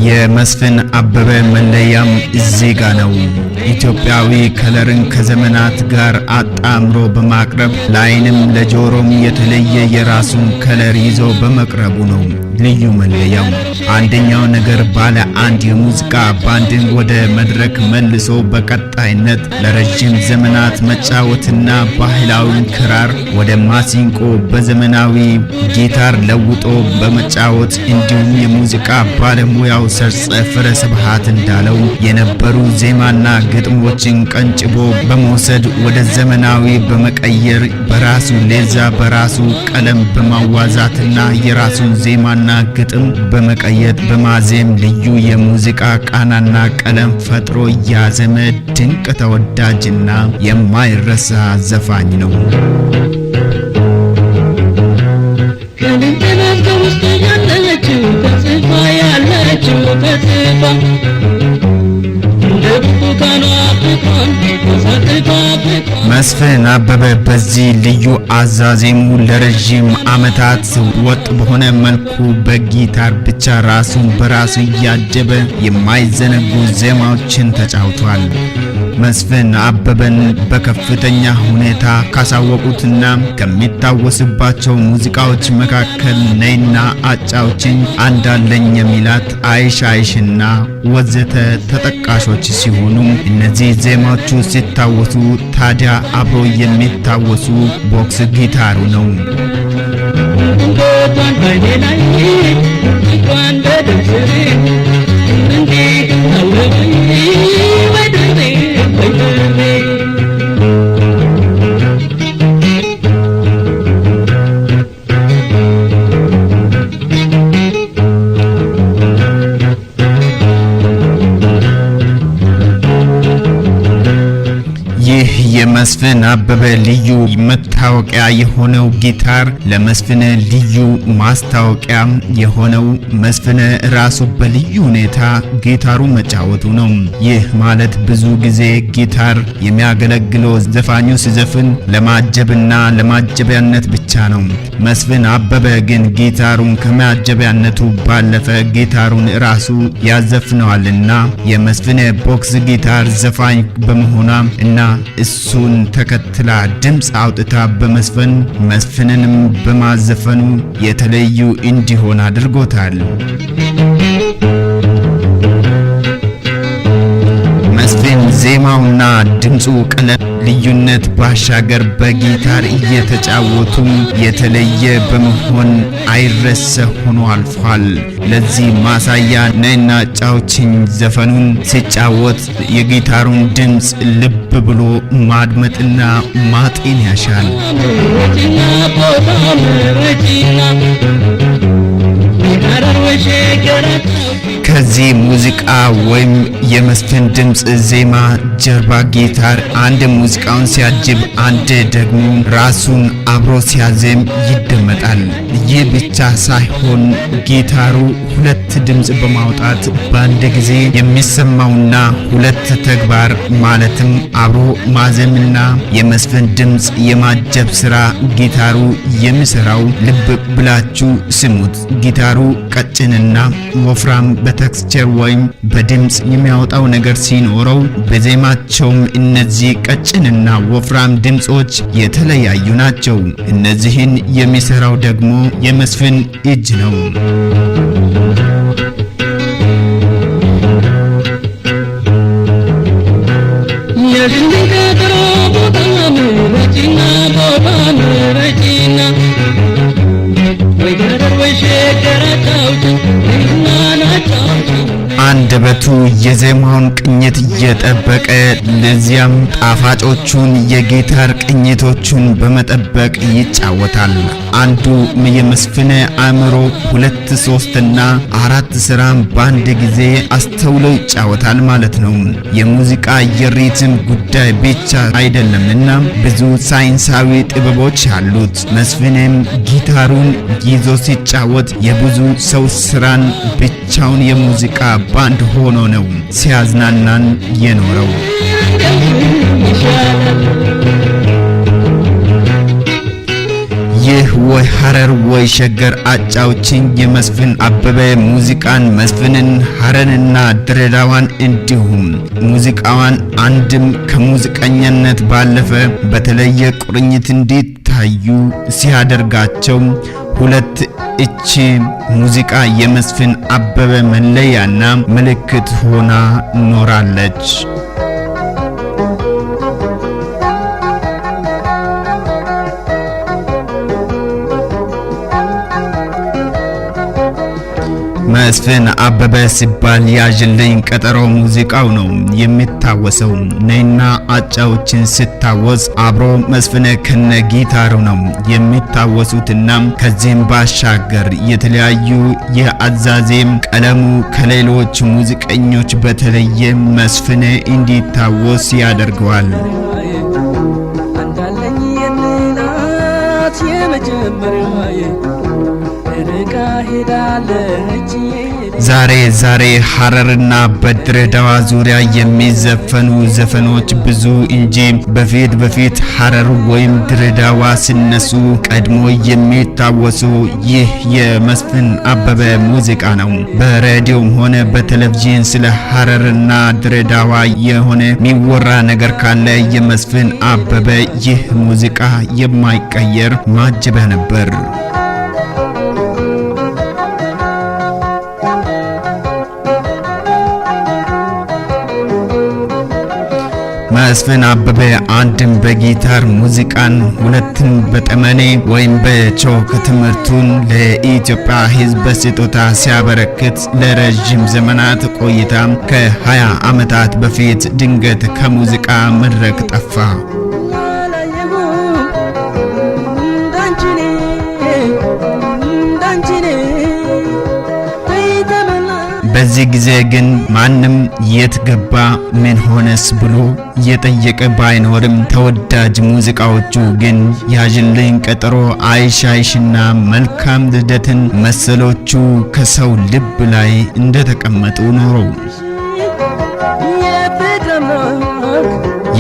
የመስፍን አበበ መለያም እዚህ ጋ ነው። ኢትዮጵያዊ ከለርን ከዘመናት ጋር አጣምሮ በማቅረብ ለዓይንም ለጆሮም የተለየ የራሱን ከለር ይዞ በመቅረቡ ነው ልዩ መለያው። አንደኛው ነገር ባለ አንድ የሙዚቃ ባንድን ወደ መድረክ መልሶ በቀጣይነት ለረጅም ዘመናት መጫወትና ባህላዊን ክራር ወደ ማሲንቆ በዘመናዊ ጊታር ለውጦ በመጫወት እንዲሁም የሙዚቃ ባለሙያው ሰርጸ ፍረ ስብሐት እንዳለው የነበሩ ዜማና ግጥሞችን ቀንጭቦ በመውሰድ ወደ ዘመናዊ በመቀየር በራሱ ሌዛ በራሱ ቀለም በማዋዛትና የራሱን ዜማና ግጥም በመቀየር በማዜም ልዩ የሙዚቃ ቃናና ቀለም ፈጥሮ ያዘመ ድንቅ ተወዳጅና የማይረሳ ዘፋኝ ነው። መስፍን አበበ በዚህ ልዩ አዛዜሙ ለረጅም ዓመታት ወጥ በሆነ መልኩ በጊታር ብቻ ራሱን በራሱ ያጀበ የማይዘነጉ ዜማዎችን ተጫውቷል። መስፍን አበበን በከፍተኛ ሁኔታ ካሳወቁትና ከሚታወስባቸው ሙዚቃዎች መካከል ነይና አጫውችኝ፣ አንዳለኝ የሚላት፣ አይሽ አይሽና ወዘተ ተጠቃሾች ሲሆኑ እነዚህ ዜማዎቹ ሲታወሱ ታዲያ አብሮ የሚታወሱ ቦክስ ጊታሩ ነው። የመስፍን አበበ ልዩ መታወቂያ የሆነው ጊታር ለመስፍን ልዩ ማስታወቂያ የሆነው መስፍን ራሱ በልዩ ሁኔታ ጊታሩ መጫወቱ ነው። ይህ ማለት ብዙ ጊዜ ጊታር የሚያገለግለው ዘፋኙ ሲዘፍን ለማጀብና ለማጀቢያነት ብቻ ነው። መስፍን አበበ ግን ጊታሩን ከማጀቢያነቱ ባለፈ ጊታሩን ራሱ ያዘፍነዋልና የመስፍን ቦክስ ጊታር ዘፋኝ በመሆኗ እና እሱን ተከትላ ድምጽ አውጥታ በመስፈን መስፍንንም በማዘፈኑ የተለዩ እንዲሆን አድርጎታል። መስፍን ዜማውና ድምጹ ቀለም ልዩነት ባሻገር በጊታር እየተጫወቱም የተለየ በመሆን አይረሳ ሆኖ አልፏል። ለዚህ ማሳያ ነይና አጫውችኝ ዘፈኑን ሲጫወት የጊታሩን ድምጽ ልብ ብሎ ማድመጥና ማጤን ያሻል። ከዚህ ሙዚቃ ወይም የመስፍን ድምጽ ዜማ ጀርባ ጊታር አንድ ሙዚቃውን ሲያጅብ አንድ ደግሞ ራሱን አብሮ ሲያዜም ይደመጣል። ይህ ብቻ ሳይሆን ጊታሩ ሁለት ድምጽ በማውጣት በአንድ ጊዜ የሚሰማውና ሁለት ተግባር ማለትም አብሮ ማዘምና የመስፍን ድምጽ የማጀብ ስራ ጊታሩ የሚሰራው ልብ ብላችሁ ስሙት። ጊታሩ ቀጭንና ወፍራም በቴክስቸር ወይም በድምጽ የሚያወጣው ነገር ሲኖረው በዜማቸውም እነዚህ ቀጭንና ወፍራም ድምጾች የተለያዩ ናቸው። እነዚህን የሚሰራው ደግሞ የመስፍን እጅ ነው። አንድ አንደበቱ የዜማውን ቅኝት እየጠበቀ ለዚያም ጣፋጮቹን የጊታር ቅኝቶቹን በመጠበቅ ይጫወታል። አንዱ የመስፍን አእምሮ 2 3 እና 4 ስራም በአንድ ጊዜ አስተውሎ ይጫወታል ማለት ነው። የሙዚቃ የሪትም ጉዳይ ብቻ አይደለምና ብዙ ሳይንሳዊ ጥበቦች አሉት። መስፍንም ጊታሩን ይዞ ሲጫወት የብዙ ሰው ስራን ብቻውን የሙዚቃ ባንድ ሆኖ ነው ሲያዝናናን የኖረው። ይህ ወይ ሐረር ወይ ሸገር አጫውችኝ የመስፍን አበበ ሙዚቃን መስፍንን ሐረርንና ድሬዳዋን እንዲሁም ሙዚቃዋን አንድም ከሙዚቀኛነት ባለፈ በተለየ ቁርኝት እንዲታዩ ሲያደርጋቸው ሁለት እቺ ሙዚቃ የመስፍን አበበ መለያና ምልክት ሆና ኖራለች። መስፍን አበበ ሲባል ያዥልኝ ቀጠሮ ሙዚቃው ነው የሚታወሰው። ነይና አጫውችን ሲታወስ አብሮ መስፍን ከነ ጊታሩ ነው የሚታወሱትና ከዚህም ባሻገር የተለያዩ የአዛዜም ቀለሙ ከሌሎች ሙዚቀኞች በተለየ መስፍን እንዲታወስ ያደርገዋል። አንዳለኝ የምላት የመጀመሪያዬ ዛሬ ሐረርና በድሬዳዋ ዙሪያ የሚዘፈኑ ዘፈኖች ብዙ እንጂ በፊት ሐረር ወይም ድሬዳዋ ሲነሱ ቀድሞ የሚታወሱ ይህ የመስፍን አበበ ሙዚቃ ነው። በሬዲዮም ሆነ በቴሌቪዥን ስለ ሐረርና ድሬዳዋ የሆነ የሚወራ ነገር ካለ የመስፍን አበበ ይህ ሙዚቃ የማይቀየር ማጅበህ ነበር። መስፍን አበበ አንድም በጊታር ሙዚቃን ሁለትም በጠመኔ ወይም በቾክ ትምህርቱን ለኢትዮጵያ ሕዝብ በስጦታ ሲያበረክት ለረጅም ዘመናት ቆይታ ከ20 ዓመታት በፊት ድንገት ከሙዚቃ መድረክ ጠፋ። በዚህ ጊዜ ግን ማንም የት ገባ ምን ሆነስ ብሎ የጠየቀ ባይኖርም ተወዳጅ ሙዚቃዎቹ ግን ያዥልኝ ቀጠሮ፣ አይሻይሽና መልካም ልደትን መሰሎቹ ከሰው ልብ ላይ እንደተቀመጡ ኖረው።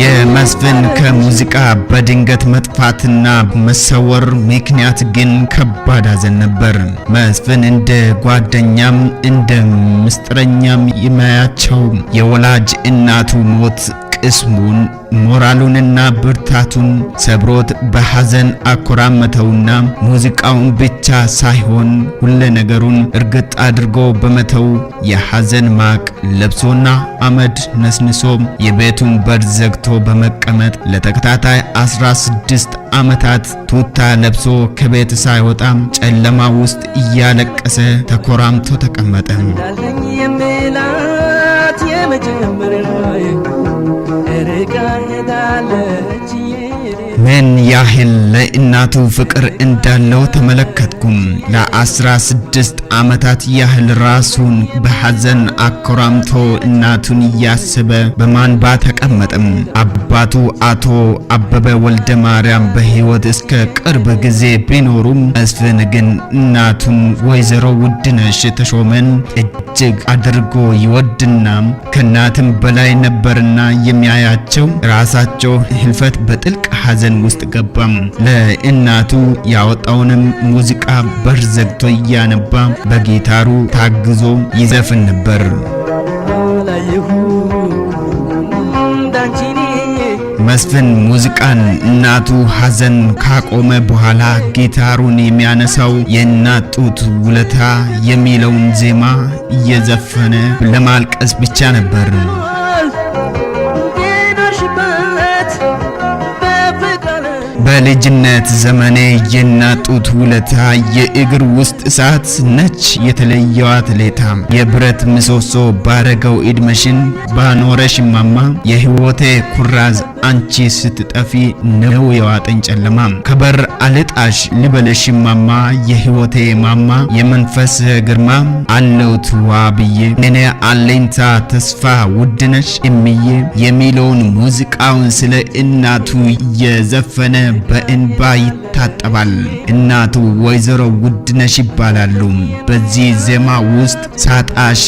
የመስፍን ከሙዚቃ በድንገት መጥፋትና መሰወር ምክንያት ግን ከባድ ሐዘን ነበር። መስፍን እንደ ጓደኛም እንደ ምስጥረኛም የሚያያቸው የወላጅ እናቱ ሞት ቅስሙን ሞራሉንና ብርታቱን ሰብሮት በሐዘን አኮራመተውና ሙዚቃውን ብቻ ሳይሆን ሁሉ ነገሩን እርግጥ አድርጎ በመተው የሐዘን ማቅ ለብሶና አመድ ነስንሶ የቤቱን በር ዘግቶ በመቀመጥ ለተከታታይ 16 ዓመታት ቱታ ለብሶ ከቤት ሳይወጣ ጨለማ ውስጥ እያለቀሰ ተኮራምቶ ተቀመጠ። ምን ያህል ለእናቱ ፍቅር እንዳለው ተመለከትኩም። ለ16 ዓመታት ያህል ራሱን በሐዘን አኮራምቶ እናቱን እያሰበ በማንባ ተቀመጠም። አባቱ አቶ አበበ ወልደ ማርያም በሕይወት እስከ ቅርብ ጊዜ ቢኖሩም መስፍን ግን እናቱን ወይዘሮ ውድነሽ ተሾመን እጅግ አድርጎ ይወድና ከእናትም በላይ ነበርና የሚያያቸው። ራሳቸው ህልፈት በጥልቅ ሐዘን ውስጥ ገባም። ለእናቱ ያወጣውንም ሙዚቃ በር ዘግቶ እያነባ በጊታሩ ታግዞ ይዘፍን ነበር። መስፍን ሙዚቃን እናቱ ሐዘን ካቆመ በኋላ ጊታሩን የሚያነሳው የእናት ጡት ውለታ የሚለውን ዜማ እየዘፈነ ለማልቀስ ብቻ ነበር። በልጅነት ዘመኔ የእናት ጡት ውለታ የእግር ውስጥ እሳት ነች የተለየው አትሌታ የብረት ምሰሶ ባረገው እድሜሽን ባኖረሽ ማማ የህይወቴ ኩራዝ አንቺ ስትጠፊ ነው የዋጠኝ ጨለማ ከበር አልጣሽ ልበለሽ ማማ የህይወቴ ማማ የመንፈስ ግርማ አለውት ዋብዬ እኔ አለኝታ ተስፋ ውድነሽ እምዬ የሚለውን ሙዚቃውን ስለ እናቱ የዘፈነ በእንባ ይታጠባል። እናቱ ወይዘሮ ውድነሽ ይባላሉ። በዚህ ዜማ ውስጥ ሳጣሽ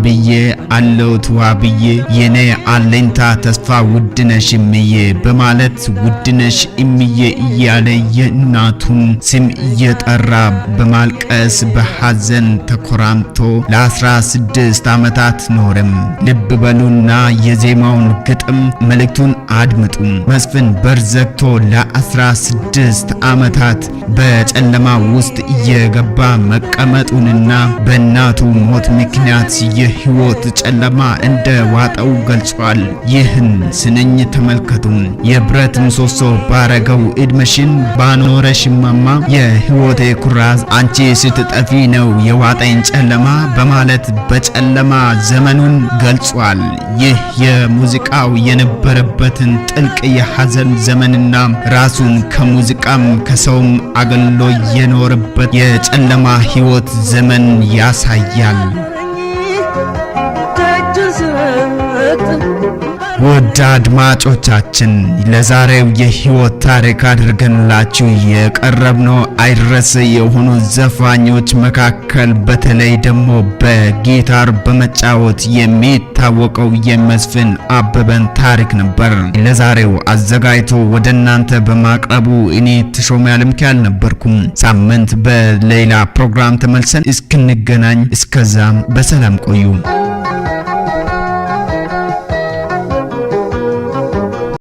ብዬ አለውት ዋብዬ የኔ አለኝታ ተስፋ ውድነሽ እምዬ በማለት ውድነሽ እምዬ እያለ የእናቱን ስም እየጠራ በማልቀስ በሐዘን ተኮራምቶ ለ16 ዓመታት ኖረም። ልብ በሉና የዜማውን ግጥም መልእክቱን አድምጡ። መስፍን በር ዘግቶ ለ16 ዓመታት በጨለማ ውስጥ እየገባ መቀመጡንና በእናቱ ሞት ምክንያት የህይወት ጨለማ እንደ ዋጠው ገልጿል። ይህን ስንኝ ተመልከቱ። የብረት ምሰሶ ባረገው እድሜሽን ባኖረሽ ማማ የህይወቴ ኩራዝ አንቺ ስትጠፊ ነው የዋጠኝ ጨለማ በማለት በጨለማ ዘመኑን ገልጿል። ይህ የሙዚቃው የነበረበትን ጥልቅ የሐዘን ዘመንና ራሱን ከሙዚቃም ከሰውም አገልሎ የኖረበት የጨለማ ህይወት ዘመን ያሳያል። ውድ አድማጮቻችን ለዛሬው የህይወት ታሪክ አድርገንላችሁ የቀረብነው አይረሴ የሆኑ ዘፋኞች መካከል በተለይ ደግሞ በጊታር በመጫወት የሚታወቀው የመስፍን አበበን ታሪክ ነበር። ለዛሬው አዘጋጅቶ ወደ እናንተ በማቅረቡ እኔ ተሾመ ያለምኪያል ነበርኩም። ሳምንት በሌላ ፕሮግራም ተመልሰን እስክንገናኝ እስከዛም በሰላም ቆዩ።